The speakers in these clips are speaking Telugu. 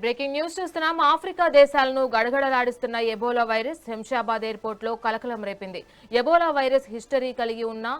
బ్రేకింగ్ న్యూస్ చూస్తున్నాం. ఆఫ్రికా దేశాలను గడగడలాడిస్తున్న ఎబోలా వైరస్ శంషాబాద్ ఎయిర్పోర్ట్ లో కలకలం రేపింది. ఎబోలా వైరస్ హిస్టరీ కలిగి ఉన్న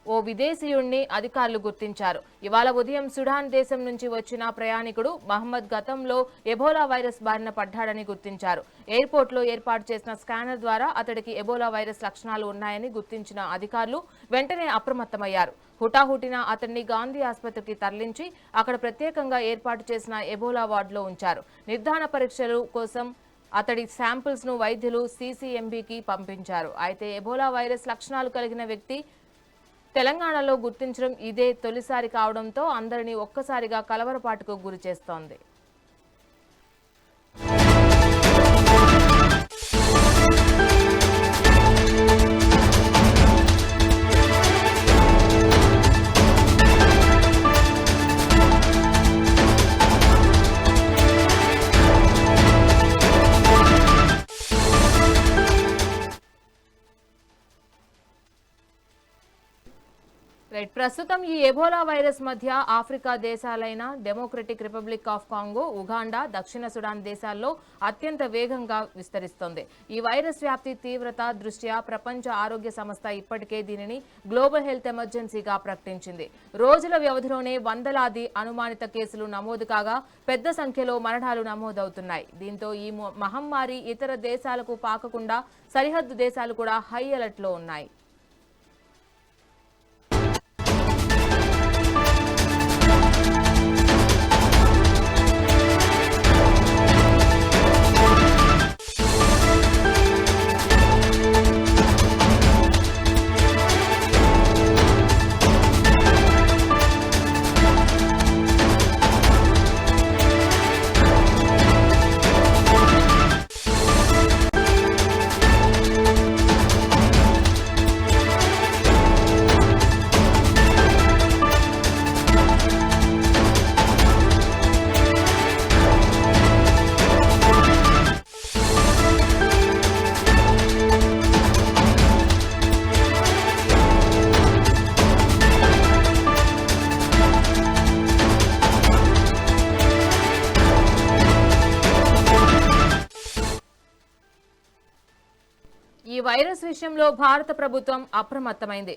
ఓ విదేశీయుణ్ణి అధికారులు గుర్తించారు. ఇవాళ ఉదయం సుడాన్ దేశం నుంచి వచ్చిన ప్రయాణికుడు మహమ్మద్ గతంలో ఎబోలా వైరస్ బారిన పడ్డాడని గుర్తించారు. ఎయిర్పోర్ట్ లో ఏర్పాటు చేసిన స్కానర్ ద్వారా అతడికి ఎబోలా వైరస్ లక్షణాలు ఉన్నాయని గుర్తించిన అధికారులు వెంటనే అప్రమత్తమయ్యారు. హుటాహుటిన అతన్ని గాంధీ ఆసుపత్రికి తరలించి అక్కడ ప్రత్యేకంగా ఏర్పాటు చేసిన ఎబోలా వార్డులో ఉంచారు. నిర్ధారణ పరీక్షలు కోసం అతడి శాంపిల్స్ ను వైద్యులు సీసీఎంబీకి పంపించారు. అయితే ఎబోలా వైరస్ లక్షణాలు కలిగిన వ్యక్తి తెలంగాణలో గుర్తించడం ఇదే తొలిసారి కావడంతో అందరినీ ఒక్కసారిగా కలవరపాటుకు గురి చేస్తోంది. ప్రస్తుతం ఈ ఎబోలా వైరస్ మధ్య ఆఫ్రికా దేశాలైన democratic republic of Congo, Uganda, దక్షిణ సుడాన్ దేశాల్లో అత్యంత వేగంగా విస్తరిస్తోంది. ఈ వైరస్ వ్యాప్తి తీవ్రత దృష్ట్యా ప్రపంచ ఆరోగ్య సంస్థ ఇప్పటికే దీనిని గ్లోబల్ హెల్త్ ఎమర్జెన్సీగా ప్రకటించింది. రోజుల వ్యవధిలోనే వందలాది అనుమానిత కేసులు నమోదు కాగా పెద్ద సంఖ్యలో మరణాలు నమోదవుతున్నాయి. దీంతో ఈ మహమ్మారి ఇతర దేశాలకు పాకకుండా సరిహద్దు దేశాలు కూడా హై అలర్ట్ లో ఉన్నాయి. ఈ వైరస్ విషయంలో భారత ప్రభుత్వం అప్రమత్తమైంది.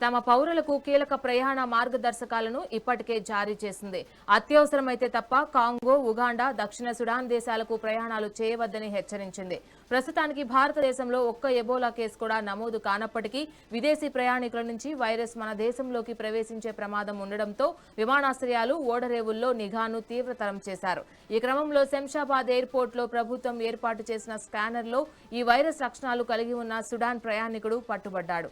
తమ పౌరులకు కీలక ప్రయాణ మార్గదర్శకాలను ఇప్పటికే జారీ చేసింది. అత్యవసరమైతే తప్ప కాంగో, ఉగాండా, దక్షిణ సుడాన్ దేశాలకు ప్రయాణాలు చేయవద్దని హెచ్చరించింది. ప్రస్తుతానికి భారతదేశంలో ఒక్క ఎబోలా కేసు కూడా నమోదు కానప్పటికీ విదేశీ ప్రయాణికుల నుంచి వైరస్ మన దేశంలోకి ప్రవేశించే ప్రమాదం ఉండడంతో విమానాశ్రయాలు, ఓడరేవుల్లో నిఘాను తీవ్రతరం చేశారు. ఈ క్రమంలో శంషాబాద్ ఎయిర్పోర్ట్ లో ప్రభుత్వం ఏర్పాటు చేసిన స్కానర్ లో ఈ వైరస్ లక్షణాలు కలిగి ఉన్న సుడాన్ ప్రయాణికుడు పట్టుబడ్డాడు.